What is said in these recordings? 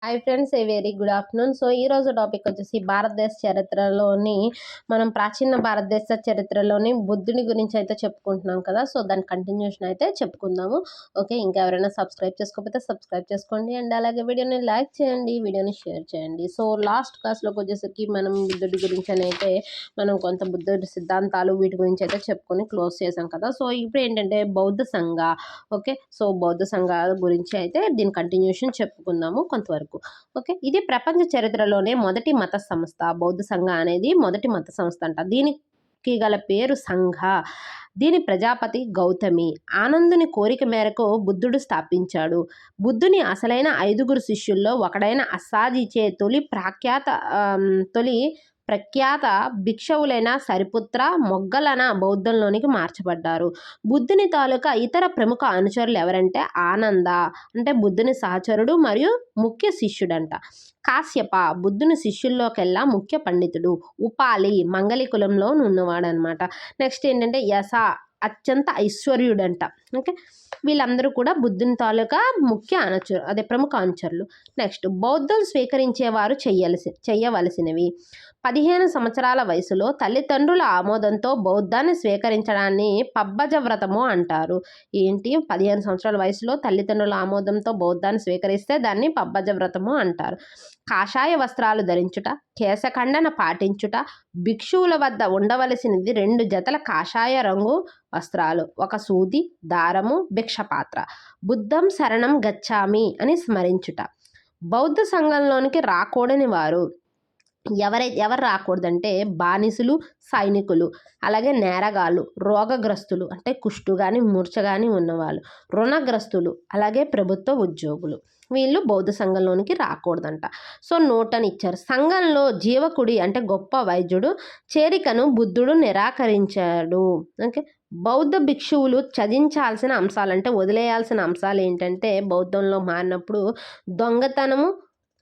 Hi friends, a very good afternoon. So ఈ రోజు topic వచ్చేసి భారతదేశ చరిత్రలోని మనం ప్రాచీన భారతదేశ చరిత్రలోని బుద్ధుని గురించి అయితే చెప్పుకుంటున్నాం కదా. సో దాని కంటిన్యూషన్ అయితే చెప్పుకుందాము. ఓకే, ఇంకా ఎవరైనా సబ్స్క్రైబ్ చేసుకోకపోతే సబ్స్క్రైబ్ చేసుకోండి అండ్ అలాగే వీడియోని లైక్ చేయండి, వీడియోని షేర్ చేయండి. సో లాస్ట్ క్లాస్లోకి వచ్చేసరికి మనం బుద్ధుడి గురించి అయితే మనం కొంత బుద్ధుడి సిద్ధాంతాలు వీటి గురించి అయితే చెప్పుకొని క్లోజ్ చేసాం కదా. సో ఇప్పుడు ఏంటంటే బౌద్ధ సంఘ. ఓకే, సో బౌద్ధ సంఘాల గురించి అయితే దీని కంటిన్యూషన్ చెప్పుకుందాము కొంతవరకు. ఓకే, ఇది ప్రపంచ చరిత్రలోనే మొదటి మత సంస్థ. బౌద్ధ సంఘ అనేది మొదటి మత సంస్థ అంట. దీనికి గల పేరు సంఘ. దీని ప్రజాపతి గౌతమి. ఆనందుని కోరిక మేరకు బుద్ధుడు స్థాపించాడు. బుద్ధుని అసలైన 5 శిష్యుల్లో ఒకడైన అస్సాజీచే తొలి ప్రఖ్యాత భిక్షవులైన సరిపుత్ర మొగ్గలన బౌద్ధంలోనికి మార్చబడ్డారు. బుద్ధుని తాలూకా ఇతర ప్రముఖ అనుచరులు ఎవరంటే ఆనంద అంటే బుద్ధుని సహచరుడు మరియు ముఖ్య శిష్యుడంట. కాశ్యప బుద్ధుని శిష్యుల్లోకెల్లా ముఖ్య పండితుడు. ఉపాలి మంగళి కులంలో ఉన్నవాడనమాట. నెక్స్ట్ ఏంటంటే యస అత్యంత ఐశ్వర్యుడంట. ఓకే, వీళ్ళందరూ కూడా బుద్ధుని తాలూకా ముఖ్య ప్రముఖ అనుచరులు. నెక్స్ట్ బౌద్ధం స్వీకరించేవారు చెయ్యవలసినవి. 15 సంవత్సరాల వయసులో తల్లిదండ్రుల ఆమోదంతో బౌద్ధాన్ని స్వీకరించడాన్ని పబ్బజ వ్రతము అంటారు. ఏంటి, 15 సంవత్సరాల వయసులో తల్లిదండ్రుల ఆమోదంతో బౌద్ధాన్ని స్వీకరిస్తే దాన్ని పబ్బజ వ్రతము అంటారు. కాషాయ వస్త్రాలు ధరించుట, కేశఖండన పాటించుట. భిక్షువుల వద్ద ఉండవలసినది 2 జతల కాషాయ రంగు వస్త్రాలు, ఒక సూది, దారము, భిక్షపాత్ర. బుద్ధం శరణం గచ్చామి అని స్మరించుట. బౌద్ధ సంఘంలోనికి రాకూడని వారు ఎవరు రాకూడదంటే బానిసలు, సైనికులు, అలాగే నేరగాళ్ళు, రోగగ్రస్తులు అంటే కుష్టు కానీ మూర్ఛ కానీ ఉన్నవాళ్ళు, రుణగ్రస్తులు, అలాగే ప్రభుత్వ ఉద్యోగులు. వీళ్ళు బౌద్ధ సంఘంలోనికి రాకూడదంట. సో నోటని ఇచ్చారు. సంఘంలో జీవకుడి అంటే గొప్ప వైద్యుడు చేరికను బుద్ధుడు నిరాకరించాడు. ఓకే, బౌద్ధ భిక్షువులు చదించాల్సిన అంశాలు అంటే వదిలేయాల్సిన అంశాలు ఏంటంటే బౌద్ధంలో మారినప్పుడు దొంగతనము,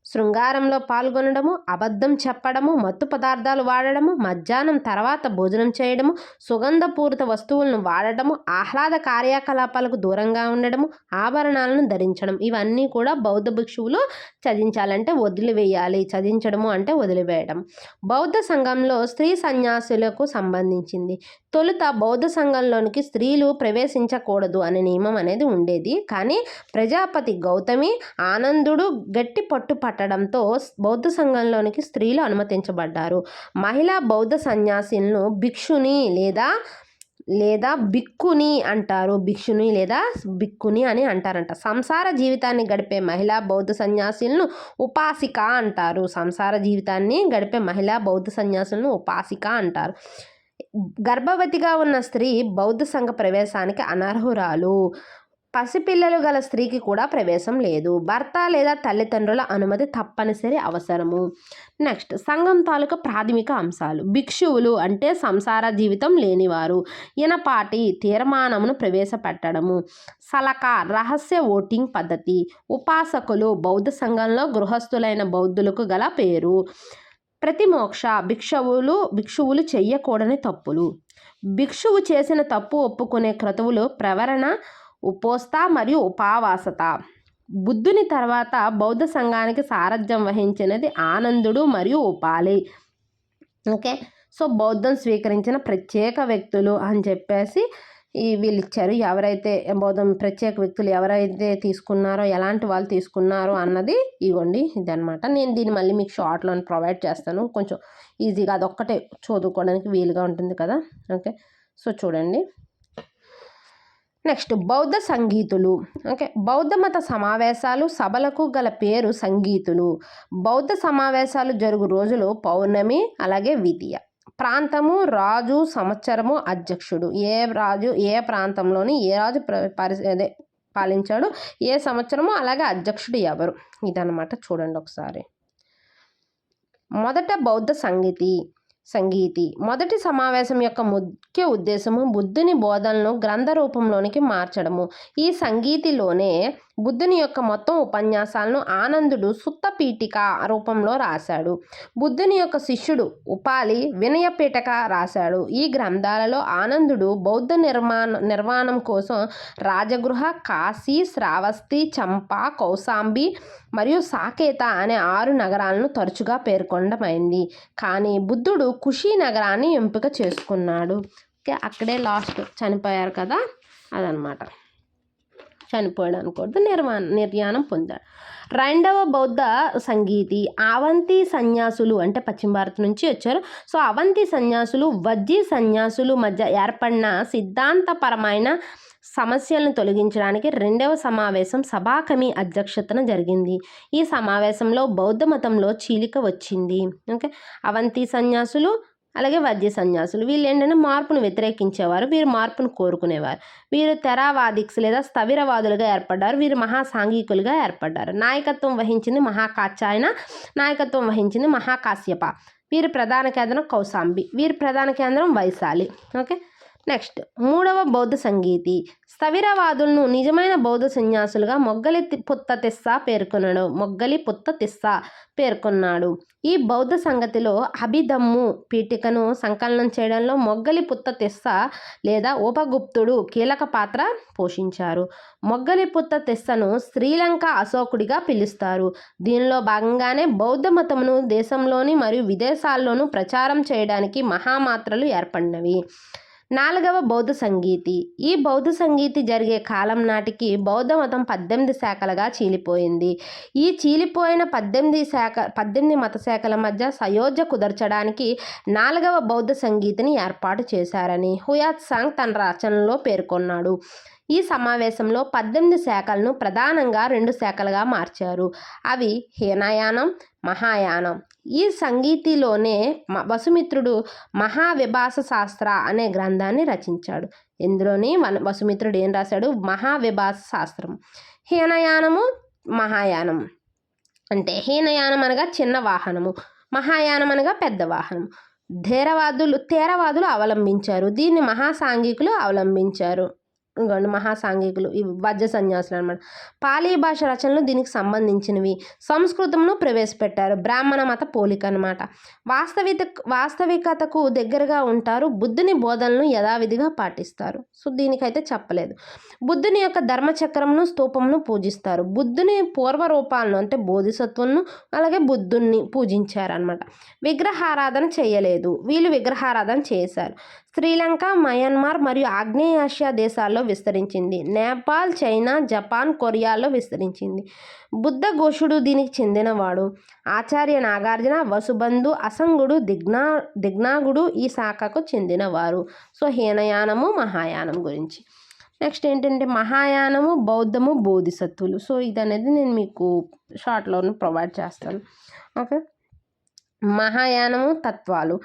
శృంగారంలో పాల్గొనడము, అబద్ధం చెప్పడము, మత్తు పదార్థాలు వాడడము, మధ్యాహ్నం తర్వాత భోజనం చేయడము, సుగంధపూరిత వస్తువులను వాడటము, ఆహ్లాద కార్యకలాపాలకు దూరంగా ఉండడము, ఆభరణాలను ధరించడం, ఇవన్నీ కూడా బౌద్ధ భిక్షువులు చదించాలంటే వదిలివేయాలి. చదించడము అంటే వదిలివేయడం. బౌద్ధ సంఘంలో స్త్రీ సన్యాసులకు సంబంధించింది. తొలుత బౌద్ధ సంఘంలోనికి స్త్రీలు ప్రవేశించకూడదు అనే నియమం అనేది ఉండేది. కానీ ప్రజాపతి గౌతమి, ఆనందుడు గట్టి పట్టుపట్టడంతో బౌద్ధ సంఘంలోనికి స్త్రీలు అనుమతించబడ్డారు. మహిళా బౌద్ధ సన్యాసిలను భిక్షుని లేదా బిక్కుని అంటారు. భిక్షుని లేదా బిక్కుని అని అంటారంట. సంసార జీవితాన్ని గడిపే మహిళా బౌద్ధ సన్యాసులను ఉపాసిక అంటారు. సంసార జీవితాన్ని గడిపే మహిళా బౌద్ధ సన్యాసులను ఉపాసిక అంటారు. గర్భవతిగా ఉన్న స్త్రీ బౌద్ధ సంఘ ప్రవేశానికి అనర్హురాలు. పసిపిల్లలు గల స్త్రీకి కూడా ప్రవేశం లేదు. భర్త లేదా తల్లిదండ్రుల అనుమతి తప్పనిసరి అవసరము. నెక్స్ట్ సంఘం తాలూకా ప్రాథమిక అంశాలు. భిక్షువులు అంటే సంసార జీవితం లేనివారు. ఈనపాటి తీర్మానమును ప్రవేశపెట్టడము. సలక రహస్య ఓటింగ్ పద్ధతి. ఉపాసకులు బౌద్ధ సంఘంలో గృహస్థులైన బౌద్ధులకు గల పేరు. ప్రతిమోక్ష భిక్షువులు చెయ్యకూడని తప్పులు. భిక్షువు చేసిన తప్పు ఒప్పుకునే క్రతువులు ప్రవరణ, ఉపోస్త మరియు ఉపావాసత. బుద్ధుని తర్వాత బౌద్ధ సంఘానికి సారథ్యం వహించినది ఆనందుడు మరియు ఉపాలి. ఓకే, సో బౌద్ధం స్వీకరించిన ప్రత్యేక వ్యక్తులు అని చెప్పేసి వీళ్ళు ఇచ్చారు. ఎవరైతే బౌద్ధం ప్రత్యేక వ్యక్తులు ఎవరైతే తీసుకున్నారో, ఎలాంటి వాళ్ళు తీసుకున్నారో అన్నది ఇవ్వండి. ఇదనమాట. నేను దీన్ని మళ్ళీ మీకు షార్ట్లో ప్రొవైడ్ చేస్తాను. కొంచెం ఈజీగా అదొక్కటే చదువుకోవడానికి వీలుగా ఉంటుంది కదా. ఓకే, సో చూడండి. నెక్స్ట్ బౌద్ధ సంగీతులు. ఓకే, బౌద్ధ మత సమావేశాలు సభలకు గల పేరు సంగీతులు. బౌద్ధ సమావేశాలు జరుగు రోజులు పౌర్ణమి, అలాగే విధియ. ప్రాంతము, రాజు, సంవత్సరము, అధ్యక్షుడు. ఏ ప్రాంతంలోని ఏ రాజు పాలించాడు, ఏ సంవత్సరము, అలాగే అధ్యక్షుడు ఎవరు, ఇదన్నమాట. చూడండి ఒకసారి. మొదట బౌద్ధ సంగీతి. మొదటి సమావేశం యొక్క ముఖ్య ఉద్దేశము బుద్ధుని బోధనలను గ్రంథ రూపంలోనికి మార్చడము. ఈ సంగీతిలోనే బుద్ధుని యొక్క మొత్తం ఉపన్యాసాలను ఆనందుడు సుత్త పీఠిక రూపంలో రాశాడు. బుద్ధుని యొక్క శిష్యుడు ఉపాలి వినయపీఠక రాశాడు. ఈ గ్రంథాలలో ఆనందుడు బౌద్ధ నిర్మాణం కోసం రాజగృహ, కాశీ, శ్రావస్తి, చంపా, కౌశాంబి మరియు సాకేత అనే 6 నగరాలను తరచుగా పేర్కొనడమైంది. కానీ బుద్ధుడు కుషి నగరాన్ని ఎంపిక చేసుకున్నాడు. ఓకే, అక్కడే లాస్ట్ చనిపోయారు కదా, అదనమాట. చనిపోయాడు అనుకోవద్దు, నిర్యాణం పొందాడు. రెండవ బౌద్ధ సంగీతి అవంతి సన్యాసులు, అంటే పశ్చిమ భారత్ నుంచి వచ్చారు. సో అవంతి సన్యాసులు వజ్జీ సన్యాసులు మధ్య ఏర్పడిన సిద్ధాంతపరమైన సమస్యలను తొలగించడానికి 2వ సమావేశం సభాకమి అధ్యక్షతన జరిగింది. ఈ సమావేశంలో బౌద్ధ మతంలో చీలిక వచ్చింది. ఓకే, అవంతి సన్యాసులు అలాగే వజ్జీ సన్యాసులు వీళ్ళు ఏంటంటే మార్పును వ్యతిరేకించేవారు, వీరు మార్పును కోరుకునేవారు. వీరు తెరావాదిక్స్ లేదా స్థవిరవాదులుగా ఏర్పడ్డారు. వీరు మహాసాంఘికులుగా ఏర్పడ్డారు. నాయకత్వం వహించింది మహాకాచాయన, నాయకత్వం వహించింది మహాకాశ్యప. వీరి ప్రధాన కేంద్రం కౌశాంబి, వీరి ప్రధాన కేంద్రం వైశాలి. ఓకే, నెక్స్ట్ మూడవ బౌద్ధ సంగీతి స్థవిరవాదులను నిజమైన బౌద్ధ సన్యాసులుగా మొగ్గలి పుత్త తిస్స పేర్కొన్నాడు. ఈ బౌద్ధ సంగతిలో అభిధమ్ము పీఠికను సంకలనం చేయడంలో మొగ్గలి పుత్త తిస్స లేదా ఉపగుప్తుడు కీలక పాత్ర పోషించారు. మొగ్గలి పుత్త తిస్సను శ్రీలంక అశోకుడిగా పిలుస్తారు. దీనిలో భాగంగానే బౌద్ధ మతమును దేశంలోని మరియు విదేశాల్లోనూ ప్రచారం చేయడానికి మహామాత్రలు ఏర్పడినవి. 4వ బౌద్ధ సంగీతి ఈ బౌద్ధ సంగీతి జరిగే కాలం నాటికి బౌద్ధ మతం 18 శాఖలుగా చీలిపోయింది. ఈ చీలిపోయిన 18 మత శాఖల మధ్య సయోధ్య కుదర్చడానికి 4వ బౌద్ధ సంగీతిని ఏర్పాటు చేశారని హుయాత్సాంగ్ తన రచనలో పేర్కొన్నాడు. ఈ సమావేశంలో 18 శాఖలను ప్రధానంగా 2 శాఖలుగా మార్చారు. అవి హీనయానం, మహాయానం. ఈ సంగీతిలోనే వసుమిత్రుడు మహావిభాస శాస్త్ర అనే గ్రంథాన్ని రచించాడు. ఇందులోని వసుమిత్రుడు ఏం రాశాడు? మహావిభాస శాస్త్రం. హీనయానము, మహాయానం. అంటే హీనయానం అనగా చిన్న వాహనము, మహాయానం అనగా పెద్ద వాహనం. తేరవాదులు అవలంబించారు. దీన్ని మహాసాంఘికులు అవలంబించారు. ఇంకోండి మహాసాంఘికులు ఈ వజ్ర సన్యాసులు అనమాట. పాలీ భాష రచనలు దీనికి సంబంధించినవి. సంస్కృతంను ప్రవేశపెట్టారు. బ్రాహ్మణ మత పోలిక అనమాట. వాస్తవికతకు దగ్గరగా ఉంటారు. బుద్ధుని బోధనలను యథావిధిగా పాటిస్తారు. సో దీనికైతే చెప్పలేదు. బుద్ధుని యొక్క ధర్మచక్రంను స్తూపంను పూజిస్తారు. బుద్ధుని పూర్వరూపాలను అంటే బోధిసత్వులను అలాగే బుద్ధుణ్ణి పూజించారనమాట. విగ్రహారాధన చేయలేదు. వీళ్ళు విగ్రహారాధన చేశారు. శ్రీలంక, మయన్మార్ మరియు ఆగ్నేయాసియా దేశాల్లో విస్తరించింది. నేపాల్, చైనా, జపాన్, కొరియాలో విస్తరించింది. బుద్ధ ఘోషుడు దీనికి చెందినవాడు. ఆచార్య నాగార్జున, వసుబంధు, అసంగుడు, దిగ్నాగుడు ఈ శాఖకు చెందినవారు. సో హీనయానము, మహాయానం గురించి. నెక్స్ట్ ఏంటంటే మహాయానము, బౌద్ధము, బోధిసత్వులు. సో ఇది అనేది నేను మీకు షార్ట్లో ప్రొవైడ్ చేస్తాను. ఓకే, మహాయానము తత్వాలు.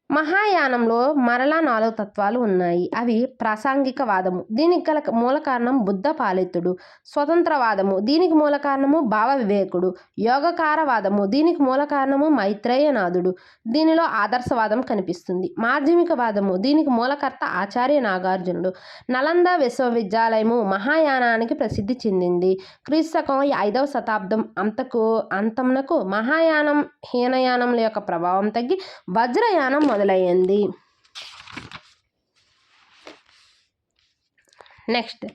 మహాయానంలో మరలా 4 తత్వాలు ఉన్నాయి. అవి ప్రాసంగికవాదము, దీనికి గల మూల కారణం బుద్ధ పాలితుడు. స్వతంత్రవాదము, దీనికి మూల కారణము భావ వివేకుడు. యోగకారవాదము, దీనికి మూల కారణము మైత్రేయనాథుడు. దీనిలో ఆదర్శవాదం కనిపిస్తుంది. మాధ్యమికవాదము, దీనికి మూలకర్త ఆచార్య నాగార్జునుడు. నలంద విశ్వవిద్యాలయము మహాయానానికి ప్రసిద్ధి చెందింది. క్రీస్తకం 5వ శతాబ్దం అంతమునకు మహాయానం హీనయానముల యొక్క ప్రభావం తగ్గి వజ్రయానం మొదలయ్యింది. నెక్స్ట్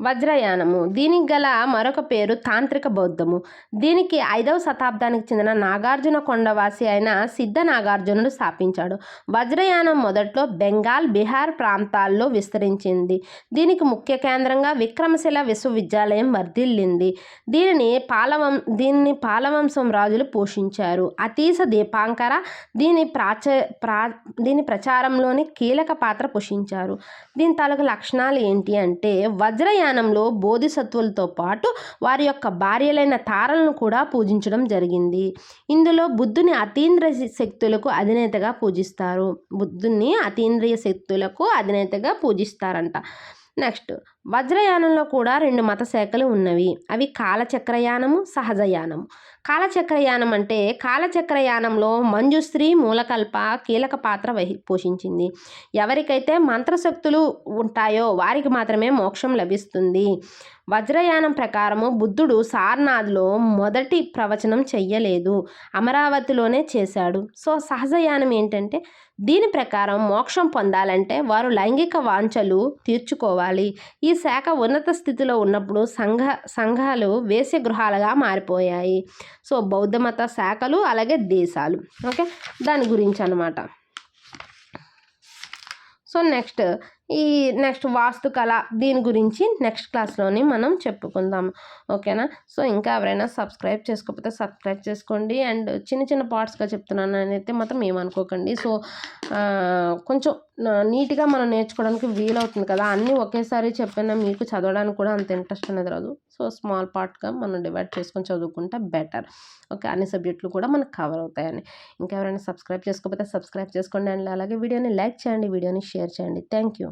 వజ్రయానము, దీనికి గల మరొక పేరు తాంత్రిక బౌద్ధము. దీనికి 5వ శతాబ్దానికి చెందిన నాగార్జున కొండవాసి అయిన సిద్ధ నాగార్జునుడు స్థాపించాడు. వజ్రయానం మొదట్లో బెంగాల్, బీహార్ ప్రాంతాల్లో విస్తరించింది. దీనికి ముఖ్య కేంద్రంగా విక్రమశిల విశ్వవిద్యాలయం వర్ధిల్లింది. దీనిని పాలవంశం రాజులు పోషించారు. అతీశ దీపాంకర దీని ప్రచారంలోని కీలక పాత్ర పోషించారు. దీని తాలూకు లక్షణాలు ఏంటి అంటే వజ్రయానంలో బోధిసత్వులతో పాటు వారి యొక్క భార్యలైన తారలను కూడా పూజించడం జరిగింది. ఇందులో బుద్ధుని అతీంద్రియ శక్తులకు అధినేతగా పూజిస్తారు. బుద్ధుని అతీంద్రియ శక్తులకు అధినేతగా పూజిస్తారంట. నెక్స్ట్ వజ్రయానంలో కూడా 2 మత శాఖలు ఉన్నవి. అవి కాలచక్రయానము, సహజయానము. కాలచక్రయానం అంటే కాలచక్రయానంలో మంజుశ్రీ మూలకల్ప కీలక పాత్ర పోషించింది. ఎవరికైతే మంత్రశక్తులు ఉంటాయో వారికి మాత్రమే మోక్షం లభిస్తుంది. వజ్రయానం ప్రకారము బుద్ధుడు సారనాథ్లో మొదటి ప్రవచనం చెయ్యలేదు, అమరావతిలోనే చేశాడు. సో సహజయానం ఏంటంటే దీని ప్రకారం మోక్షం పొందాలంటే వారు లైంగిక వాంఛలు తీర్చుకోవాలి. ఈ శాఖ ఉన్నత స్థితిలో ఉన్నప్పుడు సంఘాలు వేశ్యగృహాలుగా మారిపోయాయి. సో బౌద్ధ మత శాఖలు అలాగే దేశాలు. ఓకే, దాని గురించి అన్నమాట. సో నెక్స్ట్ వాస్తుకళ దీని గురించి నెక్స్ట్ క్లాస్లోని మనం చెప్పుకుందాం. ఓకేనా. సో ఇంకా ఎవరైనా సబ్స్క్రైబ్ చేసుకోకపోతే సబ్స్క్రైబ్ చేసుకోండి. అండ్ చిన్న చిన్న పార్ట్స్గా చెప్తున్నాను అయితే మాత్రం ఏమనుకోకండి. సో కొంచెం నీట్గా మనం నేర్చుకోవడానికి వీలవుతుంది కదా, అన్నీ ఒకేసారి చెప్పినా మీకు చదవడానికి కూడా అంత ఇంట్రెస్ట్ అనేది రాదు. సో స్మాల్ పార్ట్గా మనం డివైడ్ చేసుకొని చదువుకుంటే బెటర్. ఓకే, అన్ని సబ్జెక్టులు కూడా మనకు కవర్ అవుతాయని. ఇంకెవరైనా సబ్స్క్రైబ్ చేసుకోకపోతే సబ్స్క్రైబ్ చేసుకోండి. అండ్ అలాగే వీడియోని లైక్ చేయండి, వీడియోని షేర్ చేయండి. Thank you.